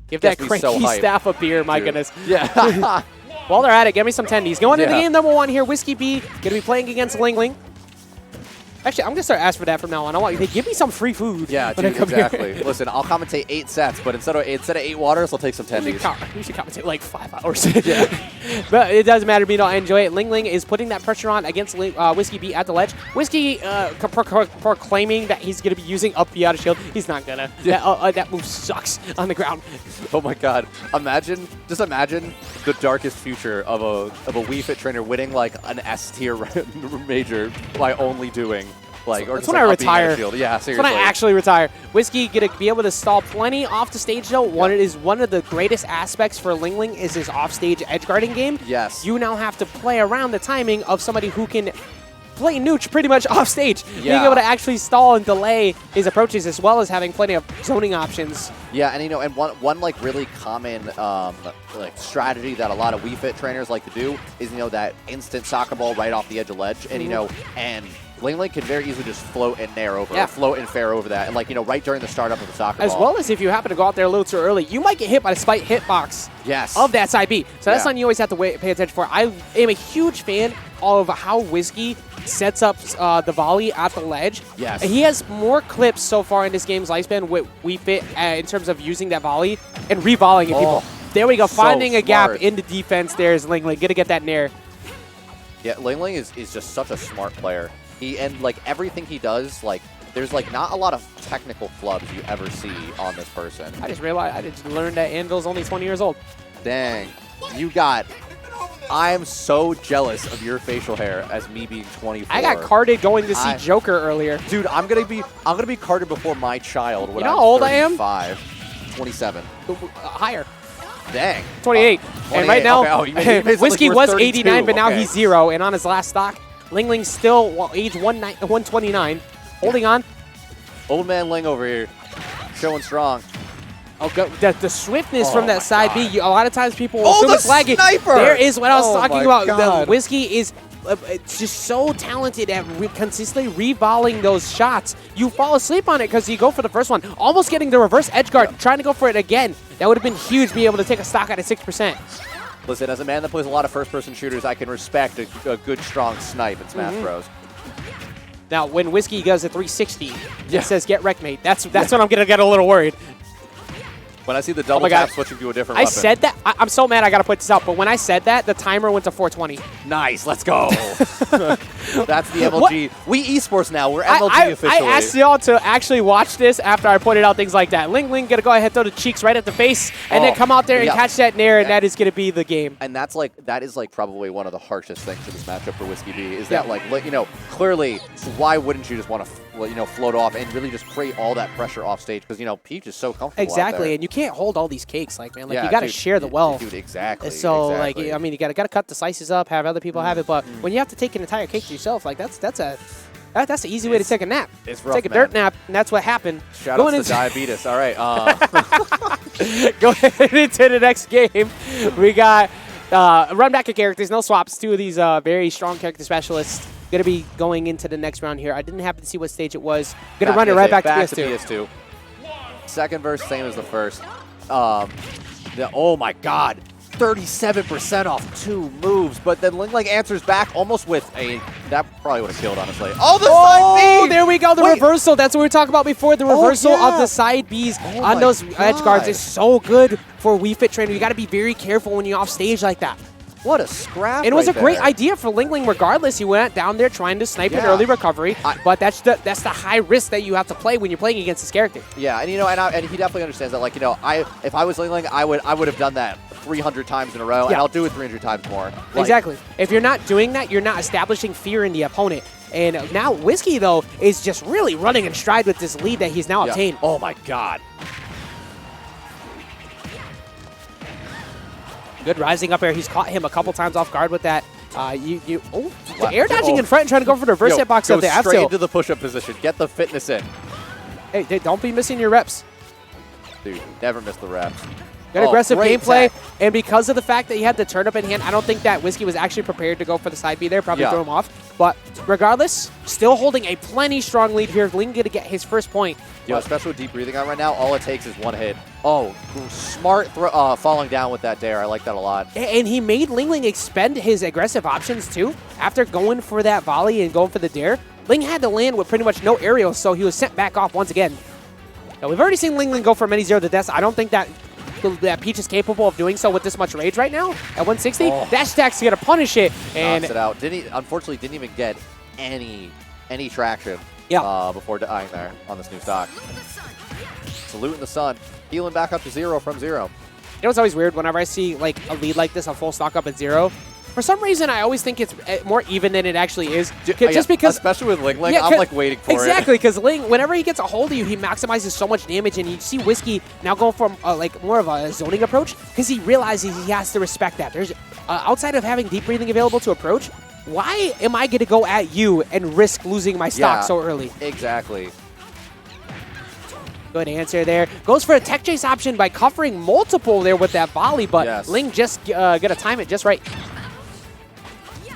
Give that cranky so staff a beer, my goodness. Yeah. While they're at it, get me some tendies. Going into game number 1 here, Whiskey B going to be playing against LingLing. Actually, I'm going to start asking for that from now on. I want you to give me some free food. Yeah, dude, exactly. Listen, I'll commentate 8 sets, but instead of 8 waters, I'll take some tendies. We should commentate like 5 hours. Yeah. But it doesn't matter to me. I enjoy it. LingLing is putting that pressure on against Whiskey B at the ledge. Whiskey proclaiming that he's going to be using up B out of shield. He's not going to. Yeah. That move sucks on the ground. Oh my god. Just imagine the darkest future of a Wii Fit trainer winning like an S tier major by only doing that's when I retire. Yeah, seriously. That's when I actually retire. Whiskey gonna be able to stall plenty off the stage though. One of the greatest aspects for LingLing is his offstage edge guarding game. Yes. You now have to play around the timing of somebody who can play nooch pretty much off stage. Yeah. Being able to actually stall and delay his approaches as well as having plenty of zoning options. Yeah, and and one like really common like strategy that a lot of Wii Fit trainers like to do is that instant soccer ball right off the edge of ledge, and and LingLing can very easily just float and nair over, or float and fair over that, and right during the startup of the soccer ball. As well as if you happen to go out there a little too early, you might get hit by the spike hitbox of that side B. So that's something you always have to pay attention for. I am a huge fan of how Whiskey sets up the volley at the ledge. Yes. He has more clips so far in this game's lifespan with Wii Fit in terms of using that volley and re-volleying people. There we go, finding a gap in the defense there is LingLing. Gonna get that nair. Yeah, LingLing is just such a smart player. And everything he does, there's not a lot of technical flubs you ever see on this person. I just realized, I just learned that Anvil's only 20 years old. Dang. I am so jealous of your facial hair as me being 24. I got carded going to see Joker earlier. Dude, I'm gonna be carded before my child when you know how old 35. I am? 27. Higher. Dang. 28. 28. And right now, Okay, Whiskey was 32. 89, but now he's 0. And on his last stock, LingLing still age 129, holding on. Old man Ling over here, showing strong. Oh, the swiftness from that side B. A lot of times people will assume it's laggy. Sniper! There is what I was talking about. God. The Whiskey is just so talented at consistently re-volleying those shots. You fall asleep on it because you go for the first one, almost getting the reverse edge guard, trying to go for it again. That would have been huge, be able to take a stock out of 6%. Listen, as a man that plays a lot of first-person shooters, I can respect a good, strong snipe in Smash Bros. Now, when Whiskey goes a 360, it says get wrecked, mate. That's when I'm going to get a little worried. When I see the double tap switching to a different weapon. I said that. I'm so mad I got to put this out. But when I said that, the timer went to 420. Nice. Let's go. That's the MLG. We esports now. We're MLG officially. I asked y'all to actually watch this after I pointed out things like that. LingLing going to go ahead, throw the cheeks right at the face, and then come out there and catch that nair, and that is going to be the game. And that is probably one of the harshest things to this matchup for Whiskey B is that clearly, why wouldn't you just want to float off and really just create all that pressure off stage because Peach is so comfortable. Exactly, and you can't hold all these cakes, you got to share the wealth. Dude, exactly. So you got to cut the slices up, have other people have it, but when you have to take an entire cake to yourself, that's an easy way to take a nap. It's rough, take a dirt nap, and that's what happened. Shout out to diabetes. All right. Go ahead into the next game. We got run back of characters, no swaps. 2 of these very strong character specialists. Going to be going into the next round here. I didn't happen to see what stage it was. Going to run it right back to PS2. Second verse, same as the first. Oh my god. 37% off 2 moves, but then LingLing answers back almost with that probably would have killed, honestly. Oh, the side B! There we go, the reversal. That's what we were talking about before. The reversal of the side Bs on those edge guards is so good for Wii Fit trainer. You got to be very careful when you're off stage like that. What a scrap! And it was a great idea for LingLing regardless. He went down there trying to snipe an early recovery, but that's the high risk that you have to play when you're playing against this character. Yeah, and and he definitely understands that. If I was LingLing, I would have done that 300 times in a row, and I'll do it 300 times more. Exactly. If you're not doing that, you're not establishing fear in the opponent. And now Whiskey though is just really running in stride with this lead that he's now obtained. Oh my god. Good rising up air. He's caught him a couple times off guard with that. Air dodging in front and trying to go for the reverse hitbox of the F straight into the push-up position. Get the fitness in. Hey, don't be missing your reps. Dude, never miss the reps. Good aggressive gameplay, and because of the fact that he had the turnip in hand, I don't think that Whiskey was actually prepared to go for the side B there. Probably threw him off. But regardless, still holding a plenty strong lead here. Ling going to get his first point. Yo, especially with deep breathing on right now, all it takes is one hit. Oh, smart falling down with that dare. I like that a lot. And he made LingLing expend his aggressive options too. After going for that volley and going for the dare, Ling had to land with pretty much no aerials, so he was sent back off once again. Now, we've already seen LingLing go for many 0 to deaths. I don't think that Peach is capable of doing so with this much rage right now at 160. Oh. Dash attack's going to punish it. And knocks it out. Unfortunately, didn't even get any traction before dying there on this new stock. Salute in the sun. Healing back up to 0 from 0. You know what's always weird? Whenever I see like a lead like this, a full stock up at 0, for some reason I always think it's more even than it actually is. Just because, especially with LingLing, I'm like waiting for it. Exactly, because Ling, whenever he gets a hold of you, he maximizes so much damage, and you see Whiskey now going for like more of a zoning approach because he realizes he has to respect that. There's outside of having deep breathing available to approach, why am I going to go at you and risk losing my stock so early? Exactly. Good answer there. Goes for a tech chase option by covering multiple there with that volley, but Ling just got to time it just right.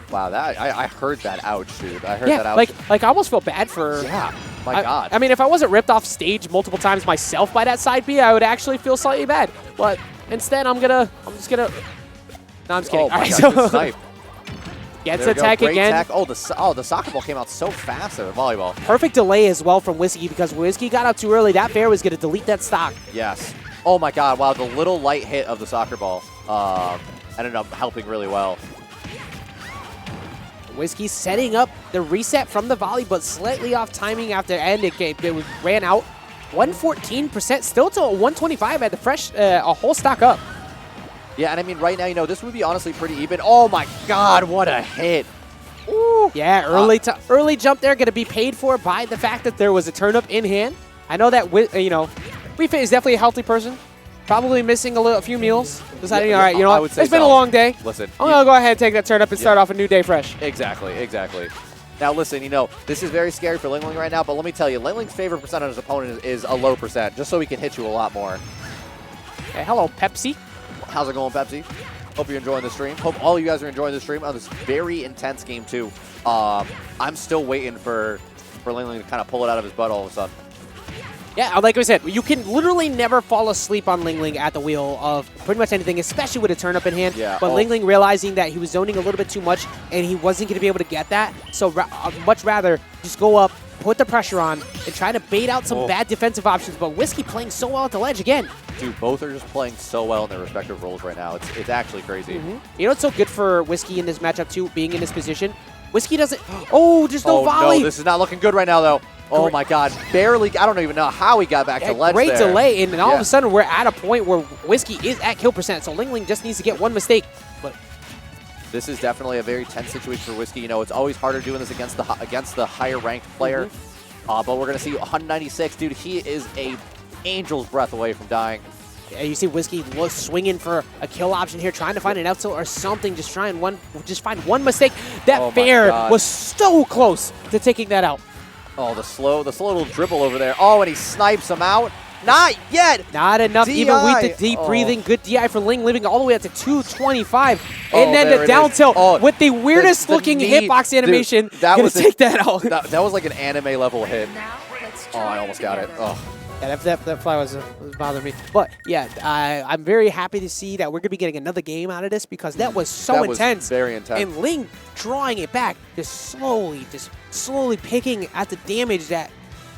Wow, that I heard that ouch, dude. I heard that ouch. Like I almost feel bad for. Yeah, my God. I mean, if I wasn't ripped off stage multiple times myself by that side B, I would actually feel slightly bad. But instead, I'm just gonna. No, I'm just kidding. Oh my God, good snipe. Gets attack again. Attack. Oh, the soccer ball came out so fast in the volleyball. Perfect delay as well from Whiskey because Whiskey got out too early. That fair was gonna delete that stock. Yes. Oh my God! Wow, the little light hit of the soccer ball ended up helping really well. Whiskey setting up the reset from the volley, but slightly off timing after end. It ran out 114%, still to 125 at the fresh, a whole stock up. Yeah, and I mean, right now, this would be honestly pretty even. Oh my God, what a hit. Ooh. Yeah, early jump there, going to be paid for by the fact that there was a turn up in hand. I know that, WeFit is definitely a healthy person. Probably missing a few meals. Deciding, all right, you know what? It's been a long day. Listen, I'm going to go ahead and take that turn up and start off a new day fresh. Exactly. Now, listen, this is very scary for LingLing right now, but let me tell you, LingLing's favorite percent on his opponent is a low percent, just so he can hit you a lot more. Hey, hello, Pepsi. How's it going, Pepsi? Hope you're enjoying the stream. Hope all you guys are enjoying the stream on this very intense game, too. I'm still waiting for LingLing to kind of pull it out of his butt all of a sudden. Yeah, like I said, you can literally never fall asleep on LingLing at the wheel of pretty much anything, especially with a turn up in hand. Yeah. But LingLing realizing that he was zoning a little bit too much and he wasn't going to be able to get that, so much rather just go up, put the pressure on, and try to bait out some bad defensive options. But Whiskey playing so well at the ledge again. Dude, both are just playing so well in their respective roles right now. It's actually crazy. You know what's so good for Whiskey in this matchup, too, being in this position? Whiskey doesn't... Oh, there's no volley. No, this is not looking good right now, though. Oh my God, barely. I don't even know how he got back to ledge Great there. delay, and all of a sudden we're at a point where Whiskey is at kill percent, so LingLing just needs to get one mistake. But this is definitely a very tense situation for Whiskey. It's always harder doing this against the higher ranked player. But we're gonna see 196, dude. He is a angel's breath away from dying. You see Whiskey swinging for a kill option here, trying to find an out tilt or something. Just find one mistake. That fair was so close to taking that out. Oh, the slow little dribble over there. Oh, and he snipes him out. Not yet. Not enough, DI. even with the deep breathing. Good DI for Ling, living all the way up to 225. And then the down tilt with the weirdest looking hitbox animation. Dude, that was take that out. That was like an anime level hit. Oh, I almost got it. Oh. Yeah, that fly was bothering me. But yeah, I'm very happy to see that we're going to be getting another game out of this because that was so intense. Very intense. And Ling drawing it back, just slowly picking at the damage that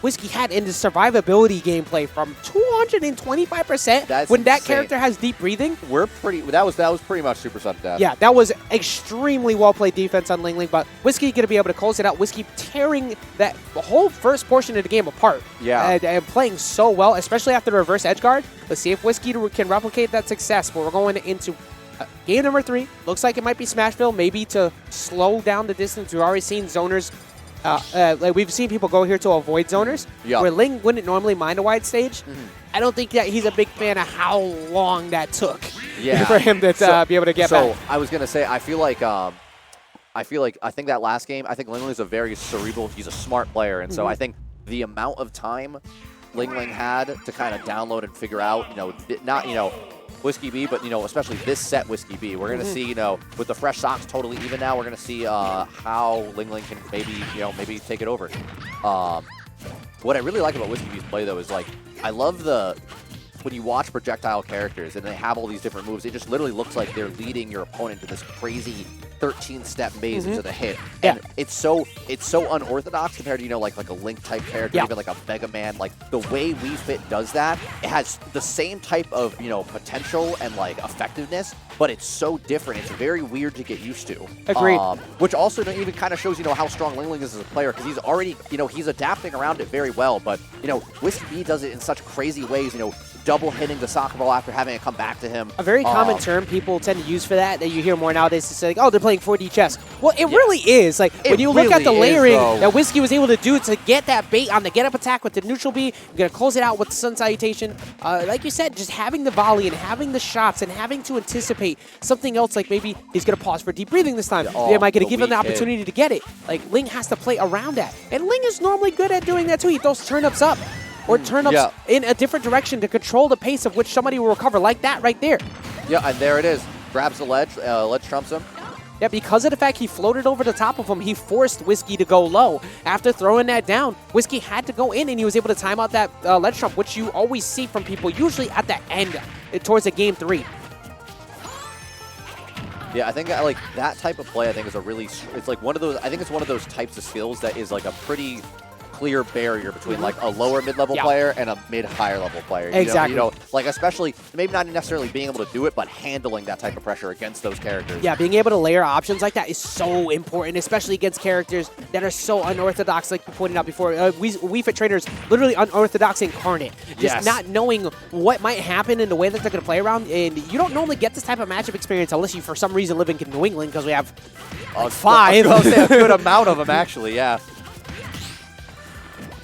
Whiskey had in the survivability gameplay from 225%. When that character has deep breathing, that was pretty much super sudden death. Yeah, that was extremely well played defense on LingLing, but Whiskey going to be able to close it out. Whiskey tearing the whole first portion of the game apart. Yeah, and playing so well, especially after the reverse edge guard. Let's see if Whiskey can replicate that success. But we're going into game number 3. Looks like it might be Smashville, maybe to slow down the distance. We've already seen zoners. We've seen people go here to avoid zoners, where Ling wouldn't normally mind a wide stage. I don't think that he's a big fan of how long that took for him to be able to get back. So I was gonna say, I think that last game, I think LingLing is a very cerebral. He's a smart player, and so I think the amount of time LingLing had to kind of download and figure out, Whiskey B, but, especially this set Whiskey B. We're going to see, with the fresh socks totally even now, we're going to see how LingLing can maybe take it over. What I really like about Whiskey B's play, though, is, like, I love when you watch projectile characters and they have all these different moves, it just literally looks like they're leading your opponent to this crazy 13-step maze into the hit. And it's so unorthodox compared to, like a Link type character, even like a Mega Man. Like, the way Wii Fit does that, it has the same type of, potential and, like, effectiveness, but it's so different. It's very weird to get used to. Agreed. Which also even kind of shows, how strong LingLing is as a player, because he's already, he's adapting around it very well. But, Whiskey B does it in such crazy ways, double hitting the soccer ball after having it come back to him. A very common term people tend to use for that you hear more nowadays is like, oh, they're playing 4D chess. Well, it really is. Like, when you look at the layering that Whiskey was able to do to get that bait on the get-up attack with the neutral B, you're going to close it out with the Sun Salutation. Like you said, just having the volley and having the shots and having to anticipate something else, like maybe he's going to pause for deep breathing this time. They might give him the opportunity to get it. Like, Ling has to play around that. And Ling is normally good at doing that too. He throws turn-ups up. Or turn-ups in a different direction to control the pace of which somebody will recover, like that right there. Yeah, and there it is. Grabs the ledge. Ledge trumps him. Yeah, because of the fact he floated over the top of him, he forced Whiskey to go low. After throwing that down, Whiskey had to go in, and he was able to time out that ledge trump, which you always see from people, usually at the end, towards the game 3. Yeah, I think like that type of play, I think is a really, it's like one of those, I think it's one of those types of skills that is like a pretty clear barrier between like a lower mid-level player and a mid-higher level player. Exactly. Like especially maybe not necessarily being able to do it, but handling that type of pressure against those characters. Yeah, being able to layer options like that is so important, especially against characters that are so unorthodox, like you pointed out before. Wii Fit trainers literally unorthodox incarnate. Just not knowing what might happen in the way that they're going to play around, and you don't normally get this type of matchup experience unless you, for some reason, live in New England, because we have 5. I'll say a good amount of them, actually, yeah.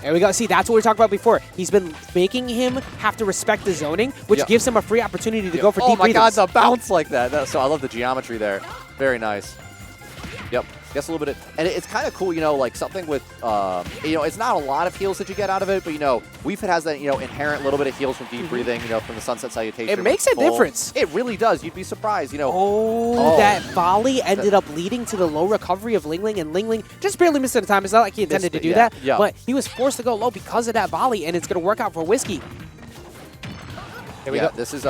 There we go. See, that's what we were talking about before. He's been making him have to respect the zoning, which gives him a free opportunity to go for deep breathing. Oh my God, the bounce like that. So I love the geometry there. Very nice. Yep. Guess a little bit of, and it's kind of cool, like something with, it's not a lot of heals that you get out of it, but, Wii Fit has that, inherent little bit of heals from deep breathing, from the Sunset Salutation. It makes a difference. It really does. You'd be surprised, that volley ended up leading to the low recovery of LingLing, and LingLing just barely missed it in time. It's not like he intended to do that, but he was forced to go low because of that volley, and it's going to work out for Whiskey. There we go. This is,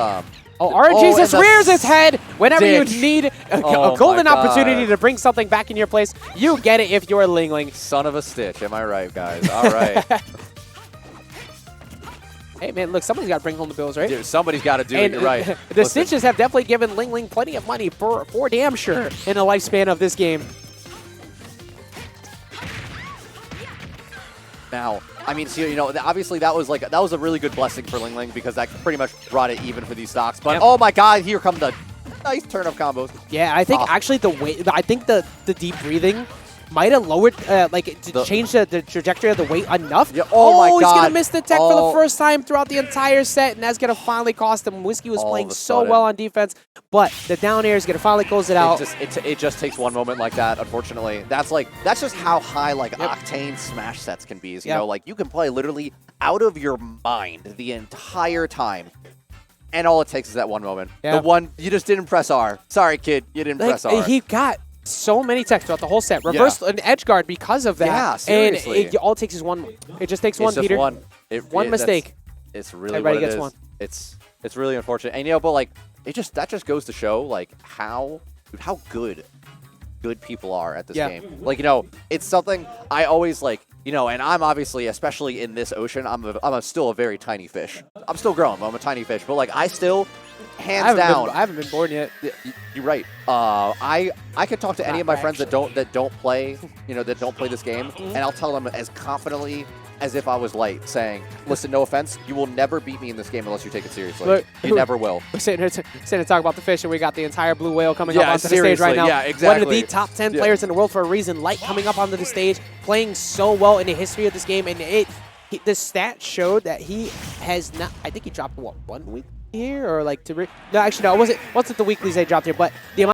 Oh, RNG just rears its head whenever you need a golden opportunity to bring something back in your place. You get it if you're LingLing. Son of a stitch. Am I right, guys? All right. Hey, man, look, somebody's got to bring home the bills, right? Dude, somebody's got to do it. You're right. The stitches have definitely given LingLing plenty of money for damn sure in the lifespan of this game. Now, I mean, so, obviously that was a really good blessing for LingLing, because that pretty much brought it even for these stocks. But oh my God, here come the nice turn-up combos. Yeah, I think actually the deep breathing might have lowered, changed the trajectory of the weight enough. Yeah, oh my God. He's going to miss the tech for the first time throughout the entire set, and that's going to finally cost him. Whiskey was playing so well on defense, but the down air is going to finally close it out. It just takes one moment like that, unfortunately. That's just how high, Octane Smash sets can be. You can play literally out of your mind the entire time. And all it takes is that one moment. Yeah. The one, you just didn't press R. Sorry, kid, you didn't press R. He got so many techs throughout the whole set. Reversed an edge guard because of that. Yeah, seriously. And all it takes is one. It just takes one, Peter. One mistake. It's really Everybody what it gets is. one. It's really unfortunate. And but that just goes to show how good people are at this game. It's something I always and I'm obviously, especially in this ocean, I'm still a very tiny fish. I'm still growing. I'm a tiny fish, but I still, hands down, I haven't been born yet. You're right. I could talk to any of my friends that don't play, that don't play this game, and I'll tell them as confidently as if I was light, saying, "Listen, no offense, you will never beat me in this game unless you take it seriously. Look, you never will." We're sitting here to talk about the fish, and we got the entire blue whale coming up onto the stage right now. Yeah, exactly. One of the top 10 players in the world for a reason. Light coming up onto the stage, playing so well in the history of this game, and the stat showed that he has not. I think he dropped 1 week here, or 2. No, actually, no. It wasn't the weeklies they dropped here, but the amount